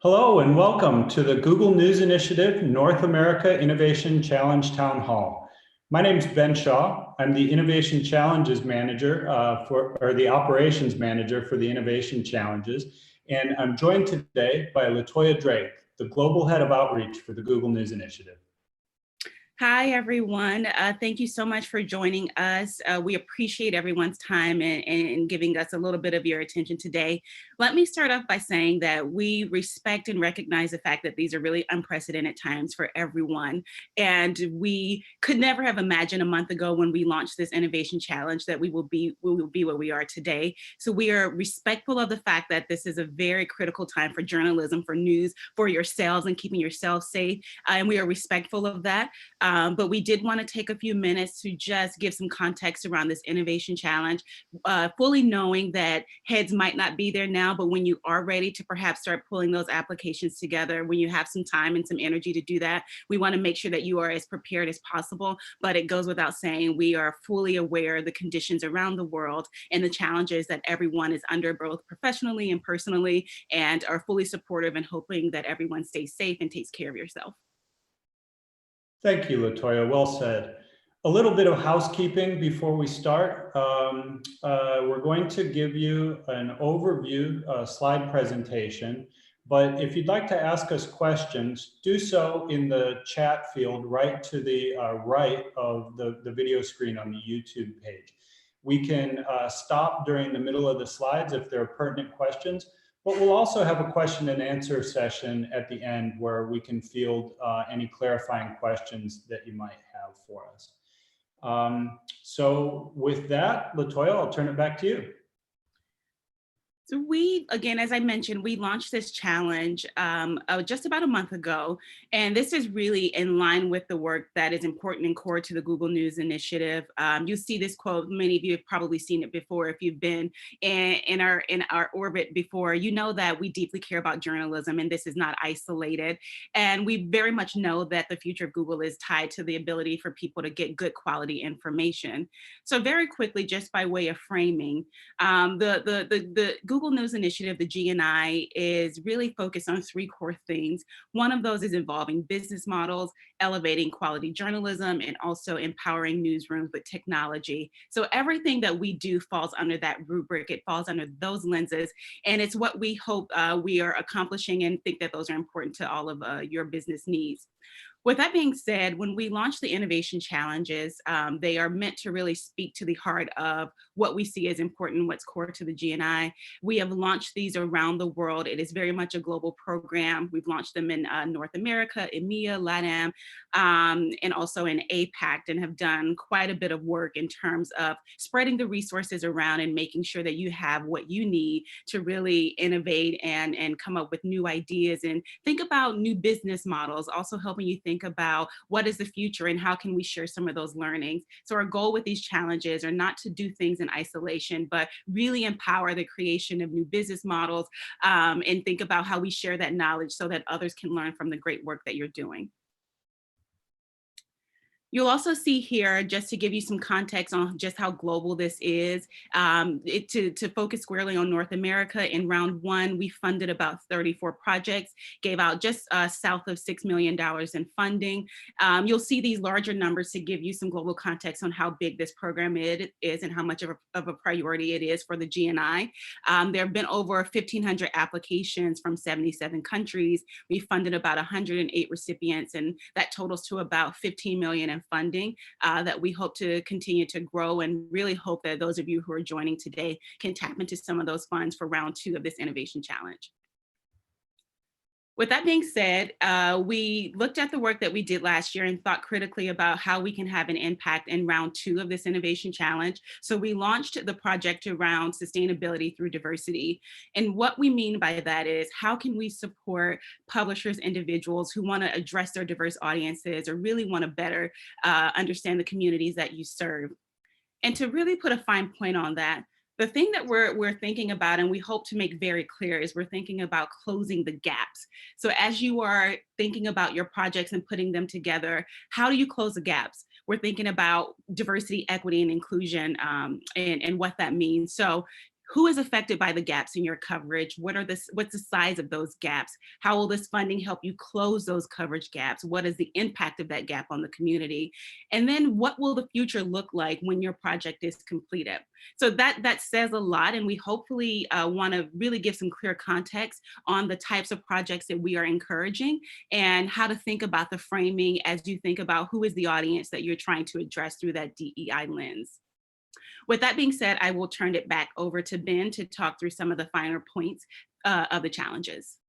Hello and welcome to the Google News Initiative North America Innovation Challenge Town Hall. My name is Ben Shaw. I'm the Innovation Challenges Manager or the Operations Manager for the Innovation Challenges. And I'm joined today by LaToya Drake, the Global Head of Outreach for the Google News Initiative. Hi, everyone. Thank you so much for joining us. We appreciate everyone's time and giving us a little bit of your attention today. Let me start off by saying that we respect and recognize the fact that these are really unprecedented times for everyone. And we could never have imagined a month ago when we launched this innovation challenge that we will be where we are today. So we are respectful of the fact that this is a very critical time for journalism, for news, for yourselves and keeping yourself safe. And we are respectful of that. But we did want to take a few minutes to just give some context around this innovation challenge, fully knowing that heads might not be there now, but when you are ready to perhaps start pulling those applications together, when you have some time and some energy to do that, we want to make sure that you are as prepared as possible. But it goes without saying, we are fully aware of the conditions around the world and the challenges that everyone is under, both professionally and personally, and are fully supportive and hoping that everyone stays safe and takes care of yourself. Thank you, LaToya. Well said. A little bit of housekeeping before we start. We're going to give you an overview slide presentation, but if you'd like to ask us questions, do so in the chat field right to the right of the video screen on the YouTube page. We can stop during the middle of the slides if there are pertinent questions, but we'll also have a question and answer session at the end where we can field any clarifying questions that you might have for us. So with that, LaToya, I'll turn it back to you. So again, as I mentioned, we launched this challenge just about a month ago, and this is really in line with the work that is important and core to the Google News Initiative. You see this quote, many of you have probably seen it before. If you've been in our orbit before, you know that we deeply care about journalism, and this is not isolated. And we very much know that the future of Google is tied to the ability for people to get good quality information. So very quickly, just by way of framing, the Google News Initiative, the GNI, is really focused on three core things. One of those is involving business models, elevating quality journalism, and also empowering newsrooms with technology. So everything that we do falls under that rubric. It falls under those lenses, and it's what we hope we are accomplishing and think that those are important to all of your business needs. With that being said, when we launch the innovation challenges, they are meant to really speak to the heart of what we see as important, what's core to the GNI. We have launched these around the world. It is very much a global program. We've launched them in North America, EMEA, LATAM, and also in APAC, and have done quite a bit of work in terms of spreading the resources around and making sure that you have what you need to really innovate and come up with new ideas and think about new business models, also helping you think about what is the future and how can we share some of those learnings. So our goal with these challenges are not to do things in isolation, but really empower the creation of new business models and think about how we share that knowledge so that others can learn from the great work that you're doing. You'll also see here, just to give you some context on just how global this is, to focus squarely on North America. In round one, we funded about 34 projects, gave out just south of $6 million in funding. You'll see these larger numbers to give you some global context on how big this program is and how much of a priority it is for the GNI. There have been over 1,500 applications from 77 countries. We funded about 108 recipients, and that totals to about 15 million in funding that we hope to continue to grow, and really hope that those of you who are joining today can tap into some of those funds for round two of this innovation challenge. With that being said, we looked at the work that we did last year and thought critically about how we can have an impact in round two of this innovation challenge. So we launched the project around sustainability through diversity. And what we mean by that is, how can we support publishers, individuals who want to address their diverse audiences or really want to better understand the communities that you serve? And to really put a fine point on that, the thing that we're thinking about, and we hope to make very clear, is we're thinking about closing the gaps. So as you are thinking about your projects and putting them together, how do you close the gaps? We're thinking about diversity, equity, and inclusion, and what that means. So Who is affected by the gaps in your coverage? What's the size of those gaps? How will this funding help you close those coverage gaps? What is the impact of that gap on the community? And then what will the future look like when your project is completed? So that says a lot, and we hopefully want to really give some clear context on the types of projects that we are encouraging and how to think about the framing as you think about who is the audience that you're trying to address through that DEI lens. With that being said, I will turn it back over to Ben to talk through some of the finer points of the challenges.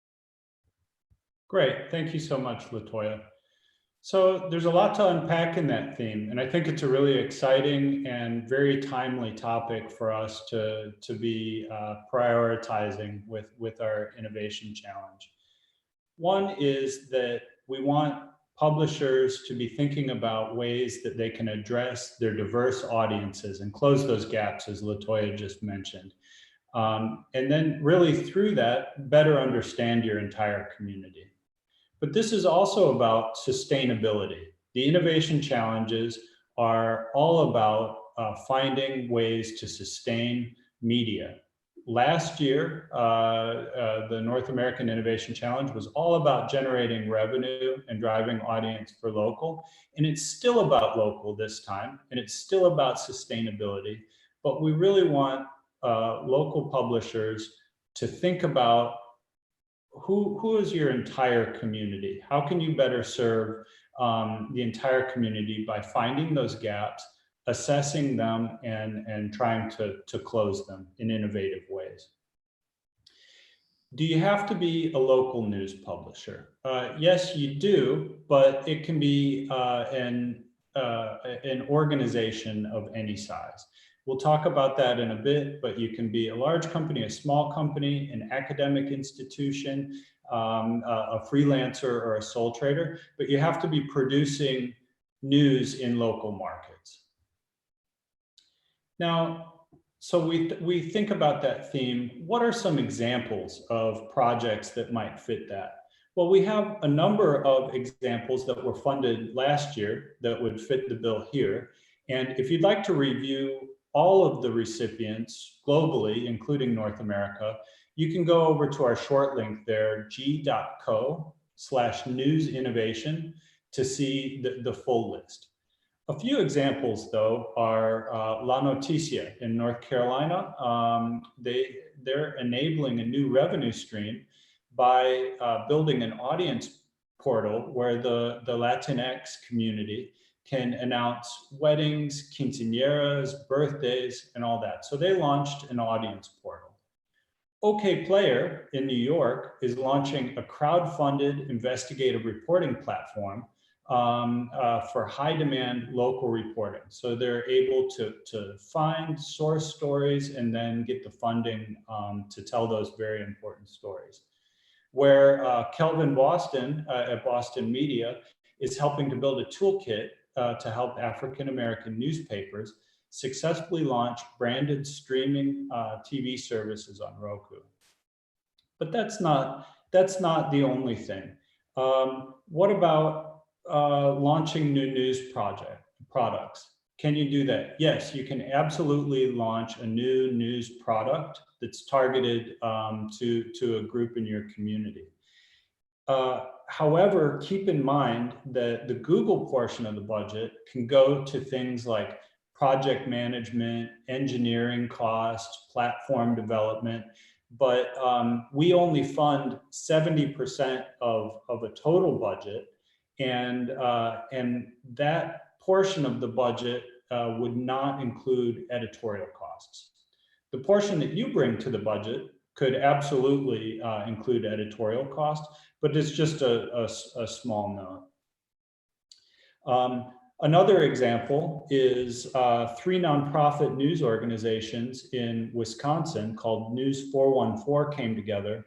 Great, thank you so much, LaToya. So there's a lot to unpack in that theme, and I think it's a really exciting and very timely topic for us to be prioritizing with our innovation challenge. One is that we want publishers to be thinking about ways that they can address their diverse audiences and close those gaps, as LaToya just mentioned. And then really through that, better understand your entire community. But this is also about sustainability. The innovation challenges are all about finding ways to sustain media. Last year, the North American Innovation Challenge was all about generating revenue and driving audience for local. And it's still about local this time, and it's still about sustainability. But we really want local publishers to think about who is your entire community? How can you better serve the entire community by finding those gaps, assessing them, and trying to close them in innovative ways? Do you have to be a local news publisher? Yes, you do, but it can be an organization of any size. We'll talk about that in a bit, but you can be a large company, a small company, an academic institution, a freelancer, or a sole trader, but you have to be producing news in local markets. Now, so we think about that theme. What are some examples of projects that might fit that? Well, we have a number of examples that were funded last year that would fit the bill here. And if you'd like to review all of the recipients globally, including North America, you can go over to our short link there, g.co/newsinnovation, to see the full list. A few examples, though, are La Noticia in North Carolina. They're enabling a new revenue stream by building an audience portal where the Latinx community can announce weddings, quinceañeras, birthdays, and all that. So they launched an audience portal. OK Player in New York is launching a crowd-funded investigative reporting platform for high demand local reporting. So they're able to find source stories and then get the funding to tell those very important stories. Where Kelvin Boston at Boston Media is helping to build a toolkit to help African-American newspapers successfully launch branded streaming TV services on Roku. But that's not the only thing. What about launching new news products? Can you do that? Yes, you can absolutely launch a new news product that's targeted to a group in your community. However, keep in mind that the Google portion of the budget can go to things like project management, engineering costs, platform development, but we only fund 70% of a total budget, and that portion of the budget would not include editorial costs. The portion that you bring to the budget could absolutely include editorial costs, but it's just a small note. Another example is 3 nonprofit news organizations in Wisconsin called News 414 came together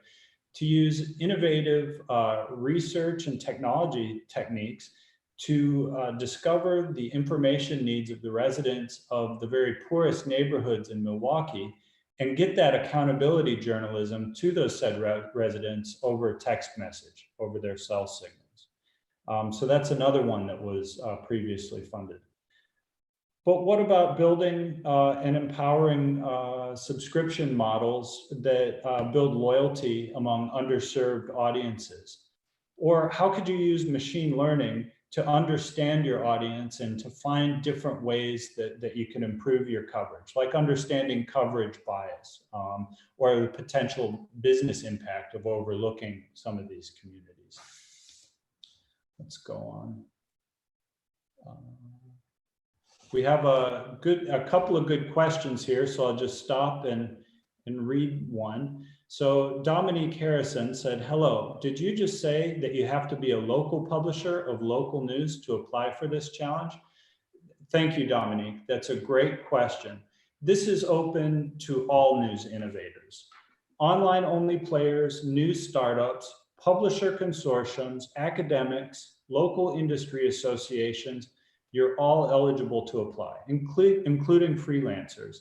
to use innovative research and technology techniques to discover the information needs of the residents of the very poorest neighborhoods in Milwaukee and get that accountability journalism to those said residents over text message, over their cell signals. So that's another one that was previously funded. But what about building and empowering subscription models that build loyalty among underserved audiences? Or how could you use machine learning to understand your audience and to find different ways that you can improve your coverage, like understanding coverage bias or the potential business impact of overlooking some of these communities? Let's go on. We have a couple of good questions here, so I'll just stop and read one. So Dominique Harrison said, hello, did you just say that you have to be a local publisher of local news to apply for this challenge? Thank you, Dominique. That's a great question. This is open to all news innovators. Online only players, news startups, publisher consortiums, academics, local industry associations, you're all eligible to apply, including freelancers.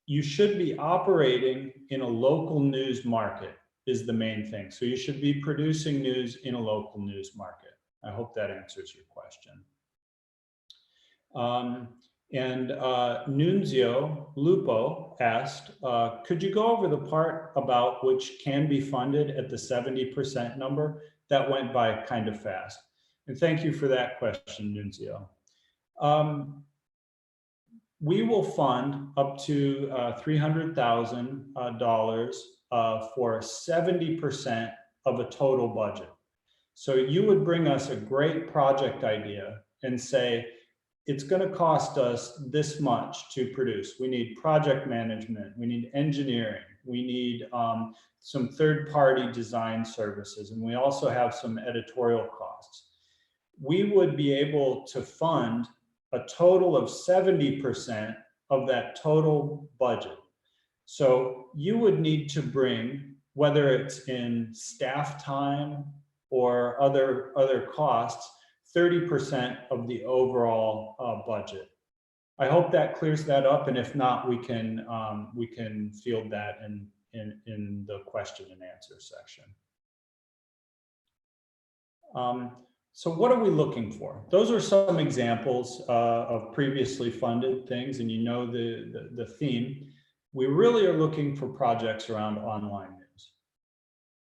You should be operating in a local news market is the main thing. So you should be producing news in a local news market. I hope that answers your question. Nunzio Lupo asked, could you go over the part about which can be funded at the 70% number? That went by kind of fast. And thank you for that question, Nunzio. We will fund up to $300,000 for 70% of a total budget. So you would bring us a great project idea and say, it's going to cost us this much to produce. We need project management, we need engineering, we need some third-party design services, and we also have some editorial costs. We would be able to fund a total of 70% of that total budget. So you would need to bring, whether it's in staff time or other costs, 30% of the overall budget. I hope that clears that up, and if not, we can field that in the question and answer section. So what are we looking for? Those are some examples of previously funded things, and you know the theme. We really are looking for projects around online news.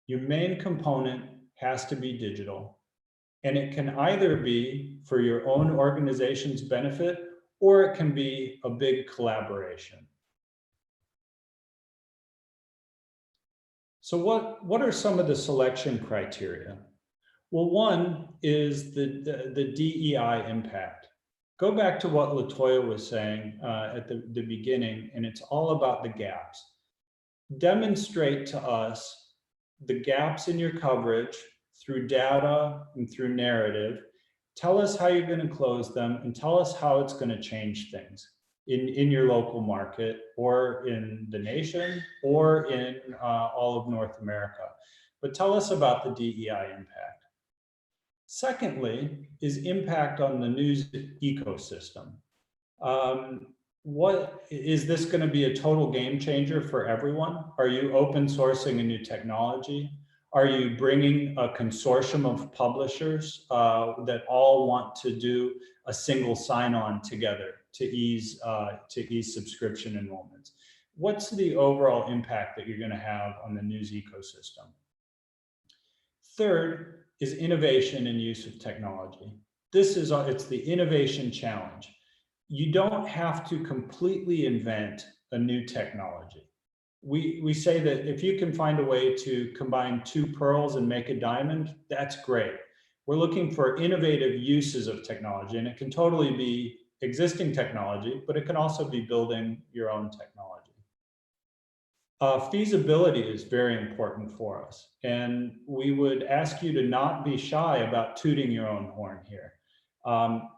Your main component has to be digital, and it can either be for your own organization's benefit, or it can be a big collaboration. So what are some of the selection criteria? Well, one is the DEI impact. Go back to what LaToya was saying at the beginning, and it's all about the gaps. Demonstrate to us the gaps in your coverage through data and through narrative. Tell us how you're going to close them, and tell us how it's going to change things in your local market, or in the nation, or in all of North America. But tell us about the DEI impact. Secondly, is impact on the news ecosystem. What is this going to be a total game changer for everyone? Are you open sourcing a new technology? Are you bringing a consortium of publishers that all want to do a single sign-on together to ease subscription enrollments? What's the overall impact that you're going to have on the news ecosystem? Third is innovation and use of technology. It's the innovation challenge. You don't have to completely invent a new technology. We say that if you can find a way to combine two pearls and make a diamond, that's great. We're looking for innovative uses of technology, and it can totally be existing technology, but it can also be building your own technology. Feasibility is very important for us, and we would ask you to not be shy about tooting your own horn here.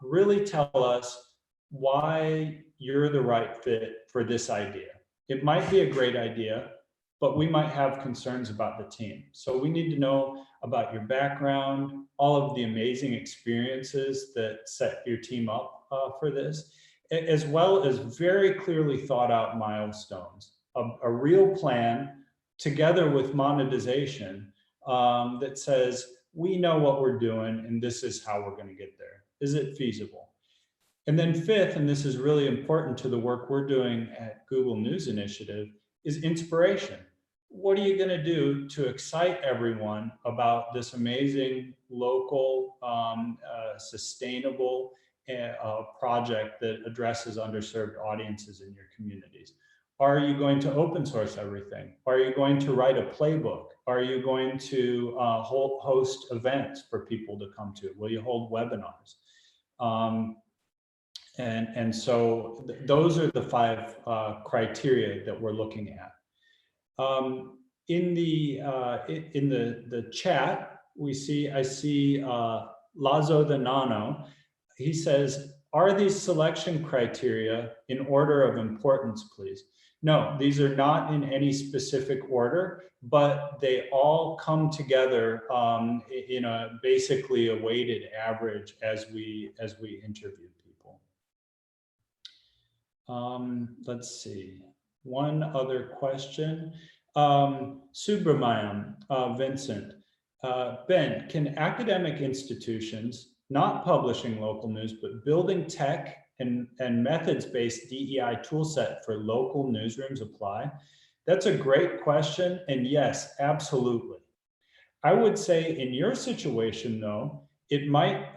Really tell us why you're the right fit for this idea. It might be a great idea, but we might have concerns about the team. So we need to know about your background, all of the amazing experiences that set your team up for this, as well as very clearly thought out milestones. A real plan together with monetization that says, we know what we're doing and this is how we're going to get there. Is it feasible? And then fifth, and this is really important to the work we're doing at Google News Initiative, is inspiration. What are you going to do to excite everyone about this amazing local, sustainable project that addresses underserved audiences in your communities? Are you going to open source everything? Are you going to write a playbook? Are you going to host events for people to come to? Will you hold webinars? So those are the five criteria that we're looking at. In the chat, I see Lazo the Nano. He says, are these selection criteria in order of importance, please? No, these are not in any specific order, but they all come together in basically a weighted average as we interview people. Let's see, one other question. Subramaniam, Vincent, Ben, can academic institutions not publishing local news, but building tech and methods-based DEI toolset for local newsrooms apply? That's a great question, and yes, absolutely. I would say in your situation though, it might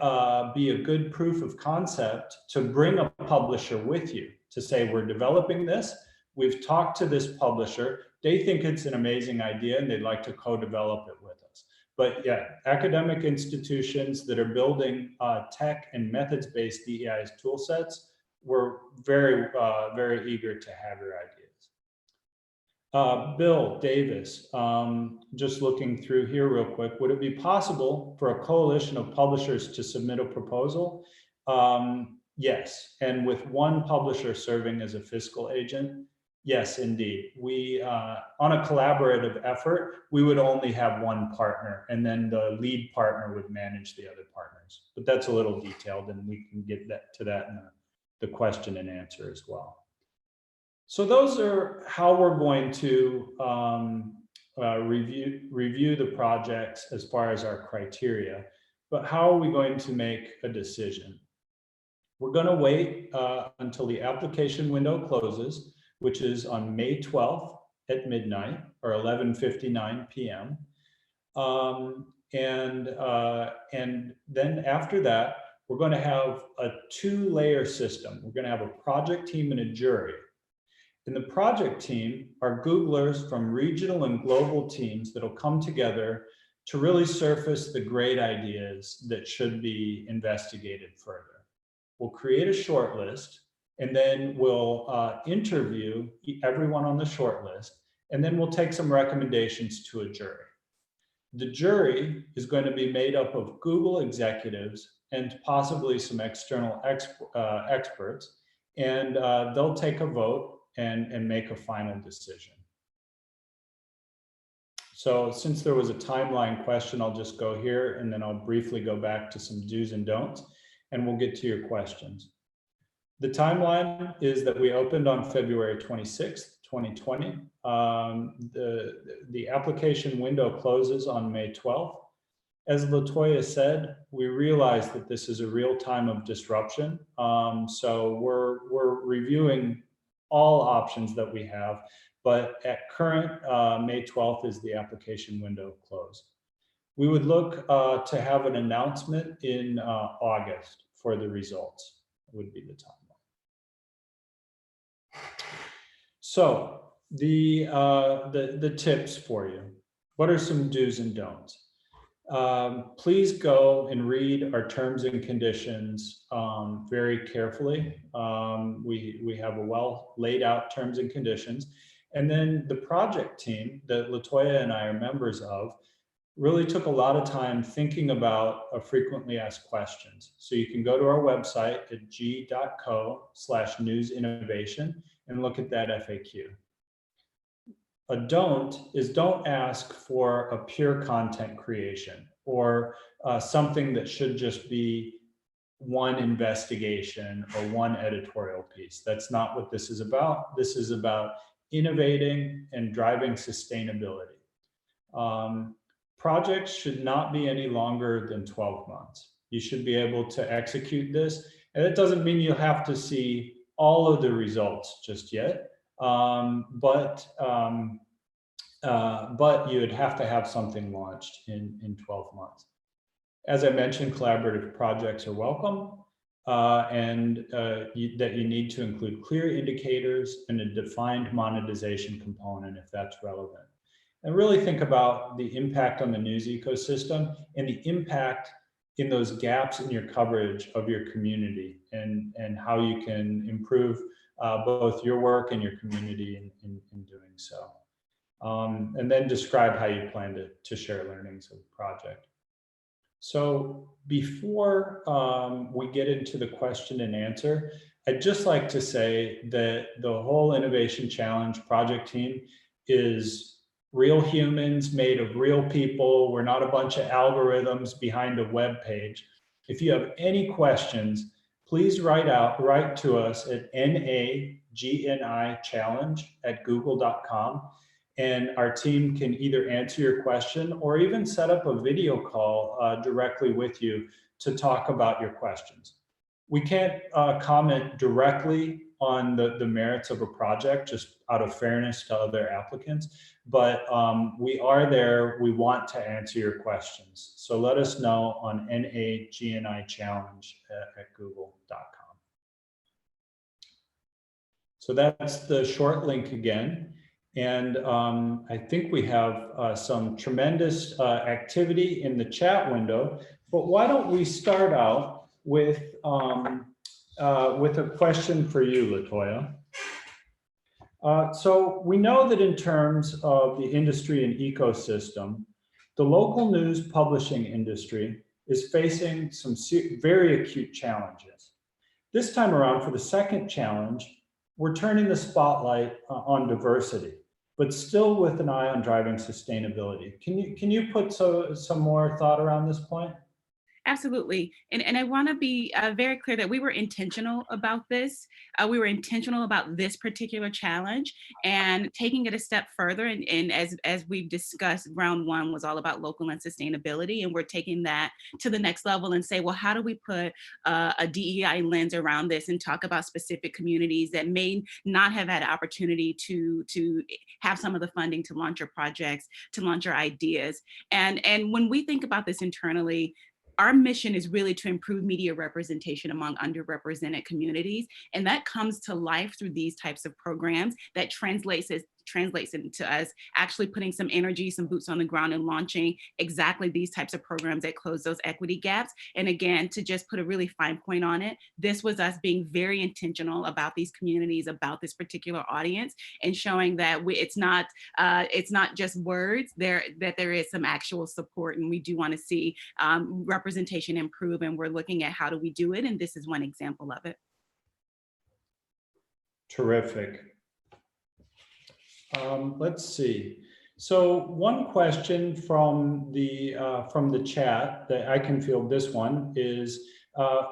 be a good proof of concept to bring a publisher with you to say, we're developing this, we've talked to this publisher, they think it's an amazing idea and they'd like to co-develop it with us. But yeah, academic institutions that are building tech and methods-based DEI tool sets, we're very, very eager to have your ideas. Bill Davis, just looking through here real quick, would it be possible for a coalition of publishers to submit a proposal? Yes, and with one publisher serving as a fiscal agent, yes, indeed. We, on a collaborative effort, we would only have one partner, and then the lead partner would manage the other partners. But that's a little detailed, and we can get to that in the question and answer as well. So those are how we're going to review the projects as far as our criteria. But how are we going to make a decision? We're going to wait until the application window closes, which is on May 12th at midnight or 11:59 p.m. And then after that, we're going to have a two-layer system. We're going to have a project team and a jury. In the project team are Googlers from regional and global teams that'll come together to really surface the great ideas that should be investigated further. We'll create a short list, and then we'll interview everyone on the short list, and then we'll take some recommendations to a jury. The jury is going to be made up of Google executives and possibly some external experts, and they'll take a vote and make a final decision. So since there was a timeline question, I'll just go here and then I'll briefly go back to some do's and don'ts, and we'll get to your questions. The timeline is that we opened on February 26th, 2020. The application window closes on May 12th. As LaToya said, we realize that this is a real time of disruption. So we're reviewing all options that we have, but at current, May 12th is the application window close. We would look to have an announcement in August for the results, would be the timeline. So the tips for you. What are some do's and don'ts? Please go and read our terms and conditions very carefully. We have a well laid out terms and conditions. And then the project team that LaToya and I are members of really took a lot of time thinking about frequently asked questions. So you can go to our website at g.co/newsinnovation and look at that FAQ. A don't is don't ask for a pure content creation or something that should just be one investigation or one editorial piece. That's not what this is about. This is about innovating and driving sustainability. Projects should not be any longer than 12 months. You should be able to execute this And it doesn't mean you have to see all of the results just yet, but you would have to have something launched in 12 months. As I mentioned, collaborative projects are welcome, that you need to include clear indicators and a defined monetization component if that's relevant. And really think about the impact on the news ecosystem and the impact in those gaps in your coverage of your community, and how you can improve both your work and your community in doing so. And then describe how you plan to share learnings of the project. So before we get into the question and answer, I'd just like to say that the whole Innovation Challenge project team is real humans made of real people. We're not a bunch of algorithms behind a web page. If you have any questions, please write to us at nagnichallenge@google.com. And our team can either answer your question or even set up a video call directly with you to talk about your questions. We can't comment directly on the merits of a project, just out of fairness to other applicants, but we are there. We want to answer your questions. So let us know on nagnichallenge@google.com. So that's the short link again. And I think we have some tremendous activity in the chat window, but why don't we start out with a question for you, Latoya. So we know that in terms of the industry and ecosystem, the local news publishing industry is facing some very acute challenges. This time around, for the second challenge, we're turning the spotlight on diversity, but still with an eye on driving sustainability. Can you put some more thought around this point? Absolutely. And I want to be very clear that we were intentional about this. We were intentional about this particular challenge and taking it a step further. And as we've discussed, round one was all about local and sustainability. And we're taking that to the next level and say, well, how do we put a DEI lens around this and talk about specific communities that may not have had opportunity to have some of the funding to launch your projects, to launch your ideas. And when we think about this internally, our mission is really to improve media representation among underrepresented communities. And that comes to life through these types of programs that translates into us actually putting some energy, some boots on the ground and launching exactly these types of programs that close those equity gaps. And again, to just put a really fine point on it, this was us being very intentional about these communities, about this particular audience, and showing that it's not just words, that there is some actual support, and we do want to see representation improve, and we're looking at how do we do it, and this is one example of it. Terrific. Let's see. So one question from the chat that I can field, this one is,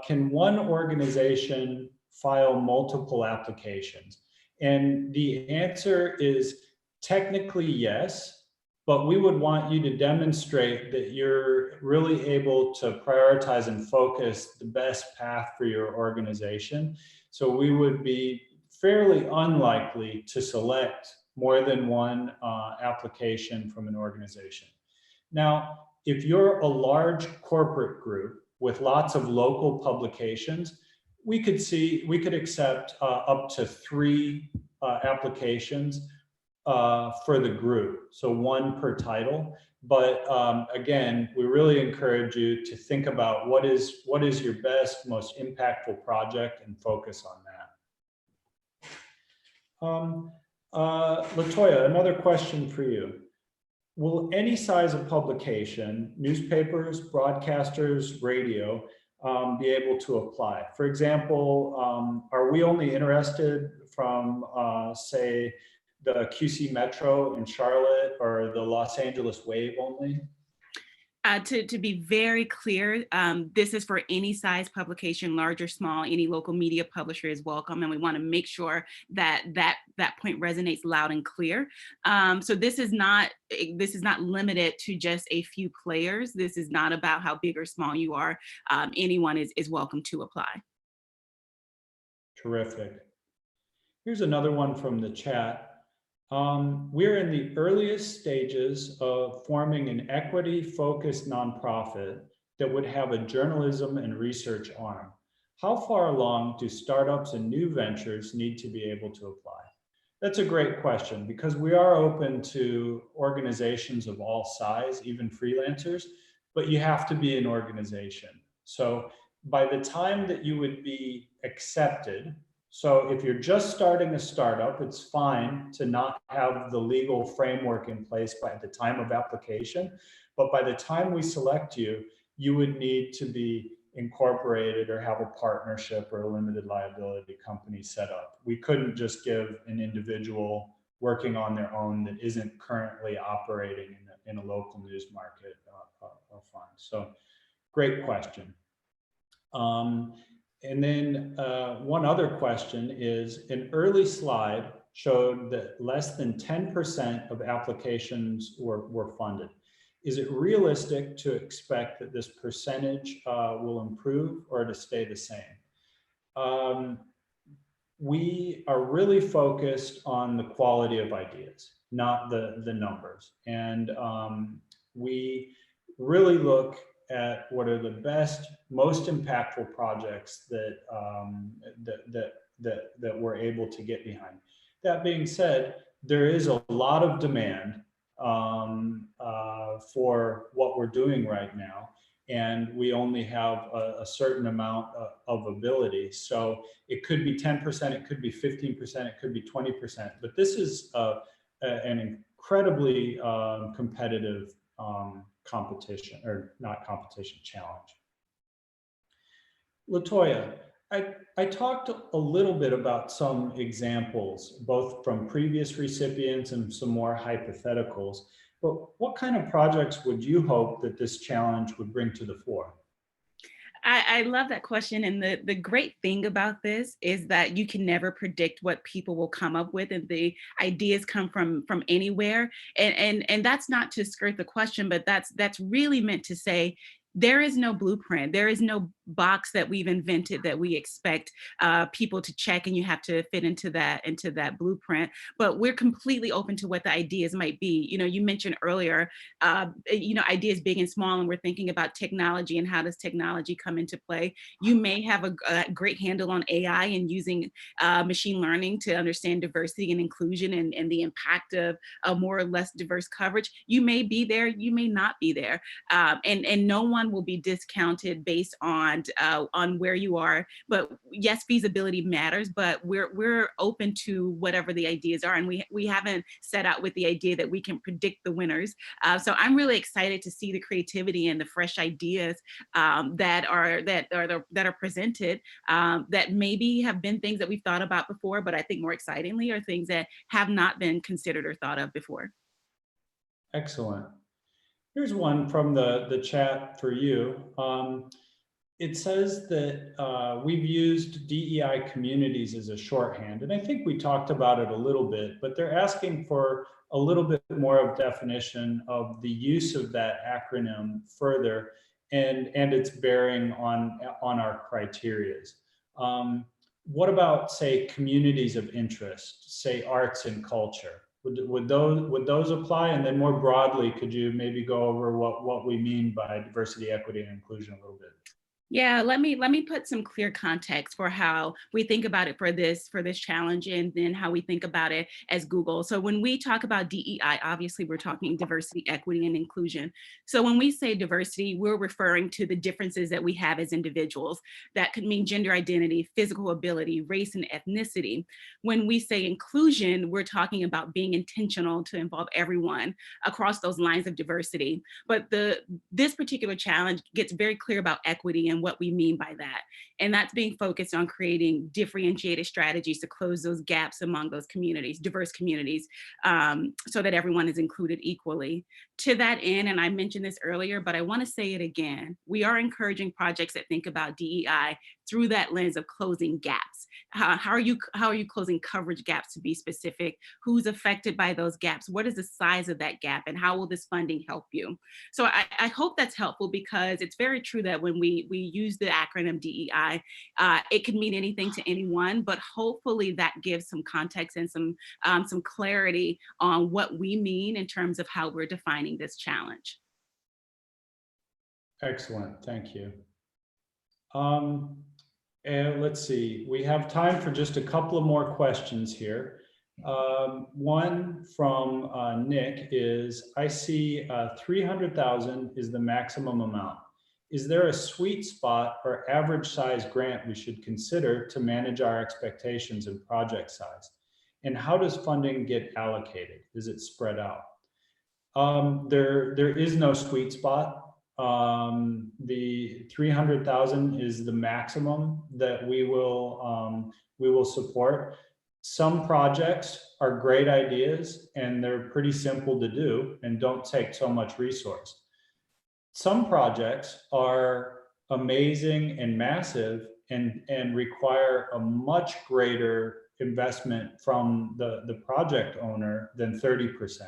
can one organization file multiple applications? And the answer is technically yes, but we would want you to demonstrate that you're really able to prioritize and focus the best path for your organization. So we would be fairly unlikely to select more than one application from an organization. Now, if you're a large corporate group with lots of local publications, we could accept up to 3 applications for the group, so 1 per title. But again, we really encourage you to think about what is your best, most impactful project and focus on that. Latoya, another question for you. Will any size of publication, newspapers, broadcasters, radio, be able to apply? For example, are we only interested from, say, the QC Metro in Charlotte or the Los Angeles Wave only? To be very clear, this is for any size publication, large or small. Any local media publisher is welcome, and we want to make sure that that point resonates loud and clear. So this is not limited to just a few players. This is not about how big or small you are. Anyone is welcome to apply. Terrific. Here's another one from the chat. We're in the earliest stages of forming an equity-focused nonprofit that would have a journalism and research arm. How far along do startups and new ventures need to be able to apply? That's a great question, because we are open to organizations of all size, even freelancers, but you have to be an organization. So by the time that you would be accepted, so if you're just starting a startup, it's fine to not have the legal framework in place by the time of application. But by the time we select you, you would need to be incorporated or have a partnership or a limited liability company set up. We couldn't just give an individual working on their own that isn't currently operating in a local news market a fund. So great question. And then one other question is, an early slide showed that less than 10% of applications were funded. Is it realistic to expect that this percentage will improve or to stay the same? We are really focused on the quality of ideas, not the numbers. And we really look at what are the best, most impactful projects that that we're able to get behind. That being said, there is a lot of demand for what we're doing right now, and we only have a certain amount of ability. So it could be 10%, it could be 15%, it could be 20%, but this is an incredibly competitive competition, or not competition, challenge. Latoya, I talked a little bit about some examples, both from previous recipients and some more hypotheticals, but what kind of projects would you hope that this challenge would bring to the fore? I love that question. And the great thing about this is that you can never predict what people will come up with, and the ideas come from anywhere. And that's not to skirt the question, but that's really meant to say there is no blueprint. There is no box that we've invented that we expect people to check, and you have to fit into that blueprint. But we're completely open to what the ideas might be. You know, you mentioned earlier, ideas big and small, and we're thinking about technology and how does technology come into play. You may have a great handle on AI and using machine learning to understand diversity and inclusion and the impact of more or less diverse coverage. You may be there, you may not be there, and no one will be discounted based on where you are. But yes, feasibility matters, but we're open to whatever the ideas are, and we haven't set out with the idea that we can predict the winners. So I'm really excited to see the creativity and the fresh ideas that are presented, that maybe have been things that we've thought about before, but I think more excitingly are things that have not been considered or thought of before. Excellent. Here's one from the chat for you. It says that we've used DEI communities as a shorthand, and I think we talked about it a little bit, but they're asking for a little bit more of definition of the use of that acronym further, and its bearing on our criterias. What about, say, communities of interest, say arts and culture? Would those apply? And then more broadly, could you maybe go over what we mean by diversity, equity, and inclusion a little bit? Yeah, let me put some clear context for how we think about it for this challenge, and then how we think about it as Google. So when we talk about DEI, obviously we're talking diversity, equity, and inclusion. So when we say diversity, we're referring to the differences that we have as individuals. That could mean gender identity, physical ability, race, and ethnicity. When we say inclusion, we're talking about being intentional to involve everyone across those lines of diversity. But this particular challenge gets very clear about equity and what we mean by that. And that's being focused on creating differentiated strategies to close those gaps among those communities, diverse communities, so that everyone is included equally. To that end, and I mentioned this earlier, but I want to say it again, we are encouraging projects that think about DEI through that lens of closing gaps. How are you closing coverage gaps, to be specific? Who's affected by those gaps? What is the size of that gap, and how will this funding help you? So I hope that's helpful, because it's very true that when we use the acronym DEI, it can mean anything to anyone, but hopefully that gives some context and some clarity on what we mean in terms of how we're defining this challenge. Excellent, thank you. And let's see, we have time for just a couple of more questions here. One from Nick is, I see 300,000 is the maximum amount. Is there a sweet spot or average size grant we should consider to manage our expectations and project size? And how does funding get allocated? Is it spread out? There is no sweet spot. The 300,000 is the maximum that we will support. Some projects are great ideas and they're pretty simple to do and don't take so much resource. Some projects are amazing and massive and require a much greater investment from the project owner than 30%.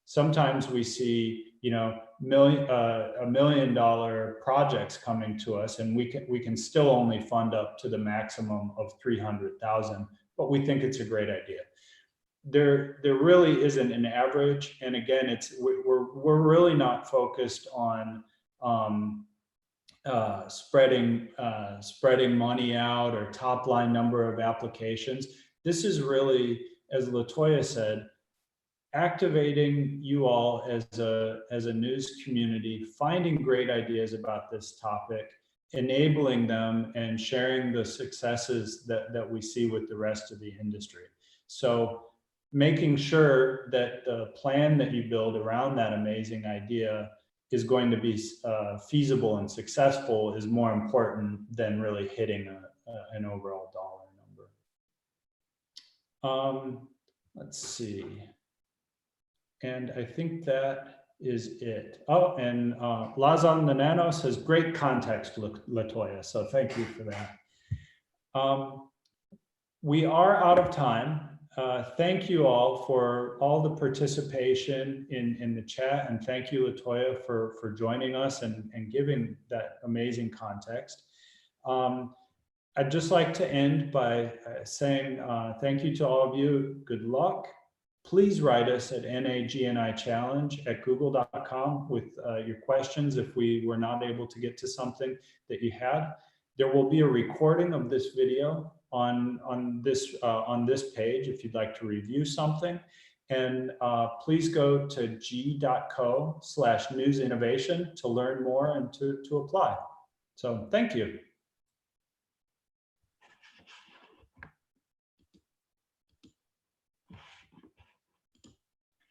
Sometimes we see, $1 million projects coming to us, and we can still only fund up to the maximum of 300,000, but we think it's a great idea. There really isn't an average, and again, we're really not focused on spreading money out or top line number of applications. This is really, as LaToya said, activating you all as a news community, finding great ideas about this topic, enabling them, and sharing the successes that we see with the rest of the industry. So making sure that the plan that you build around that amazing idea is going to be feasible and successful is more important than really hitting an overall dollar number. Let's see. And I think that is it. Oh, and Lazan Nanano says, great context, LaToya. So thank you for that. We are out of time. Thank you all for all the participation in the chat. And thank you, LaToya, for joining us and giving that amazing context. I'd just like to end by saying thank you to all of you. Good luck. Please write us at nagnichallenge@google.com with your questions if we were not able to get to something that you had. There will be a recording of this video on this page if you'd like to review something. And please go to g.co/newsinnovation to learn more and to apply. So thank you.